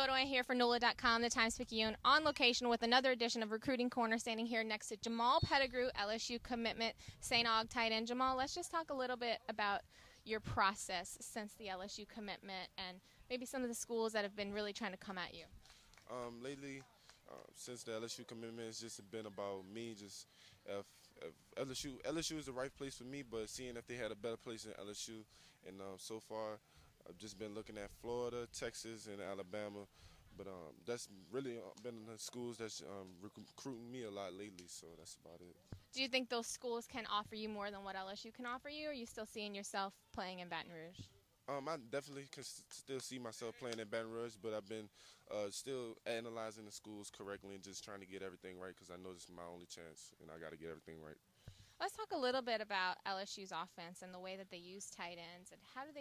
Baudouin here for NOLA.com, the Times-Picayune, on location with another edition of Recruiting Corner, standing here next to Jamal Pettigrew, LSU commitment, St. Aug tight end. Jamal, let's just talk a little bit about your process since the LSU commitment and maybe some of the schools that have been really trying to come at you. Lately, since the LSU commitment, it's just been about me. Just if LSU is the right place for me, but seeing if they had a better place in LSU, and so far, I've just been looking at Florida, Texas, and Alabama. But that's really been the schools that's recruiting me a lot lately. So that's about it. Do you think those schools can offer you more than what LSU can offer you, or are you still seeing yourself playing in Baton Rouge? I definitely can still see myself playing in Baton Rouge, but I've been still analyzing the schools correctly and just trying to get everything right because I know this is my only chance and I got to get everything right. Let's talk a little bit about LSU's offense and the way that they use tight ends, and how do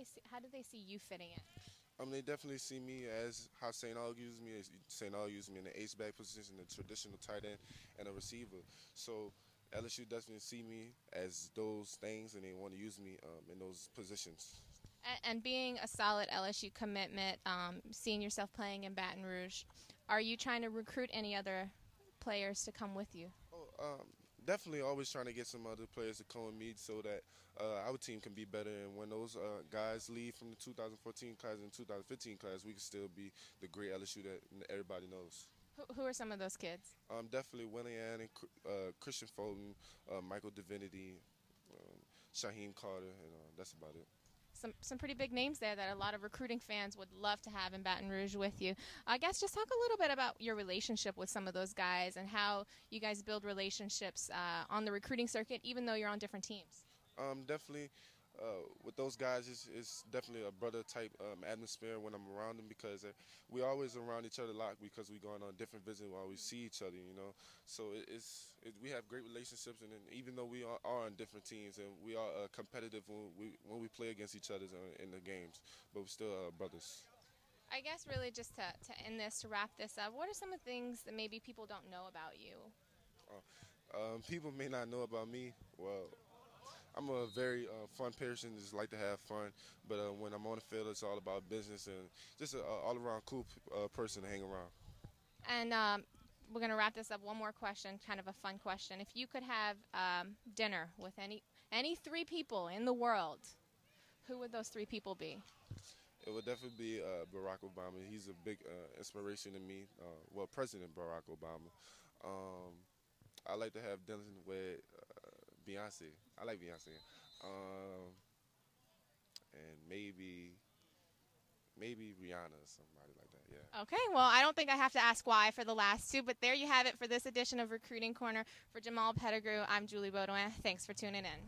they see you fitting in? They definitely see me as how St. Aug used me. St. Aug used me in the H-back position, the traditional tight end, and a receiver. So LSU definitely see me as those things, and they want to use me in those positions. And being a solid LSU commitment, seeing yourself playing in Baton Rouge, are you trying to recruit any other players to come with you? Definitely always trying to get some other players to come with me so that our team can be better. And when those guys leave from the 2014 class and 2015 class, we can still be the great LSU that everybody knows. Who are some of those kids? Definitely Willian and Christian Fulton, Michael Divinity, Shaheem Carter, and that's about it. Some pretty big names there that a lot of recruiting fans would love to have in Baton Rouge with you. I guess just talk a little bit about your relationship with some of those guys and how you guys build relationships on the recruiting circuit, even though you're on different teams. Definitely. With those guys, it's definitely a brother-type atmosphere when I'm around them because we always around each other a lot because we going on different visits while we see each other, you know. So we have great relationships, and even though we are on different teams and we are competitive when we play against each other in the games, but we're still brothers. I guess really just to end this, to wrap this up, what are some of the things that maybe people don't know about you? People may not know about me. Well, I'm a very fun person, just like to have fun. But when I'm on the field, it's all about business and just an all-around cool person to hang around. And we're going to wrap this up. One more question, kind of a fun question. If you could have dinner with any three people in the world, who would those three people be? It would definitely be Barack Obama. He's a big inspiration to me. Well, President Barack Obama. I like to have dinner with Beyonce. I like Beyonce. And maybe Rihanna or somebody like that, yeah. Okay, well, I don't think I have to ask why for the last two, but there you have it for this edition of Recruiting Corner. For Jamal Pettigrew, I'm Julie Baudouin. Thanks for tuning in.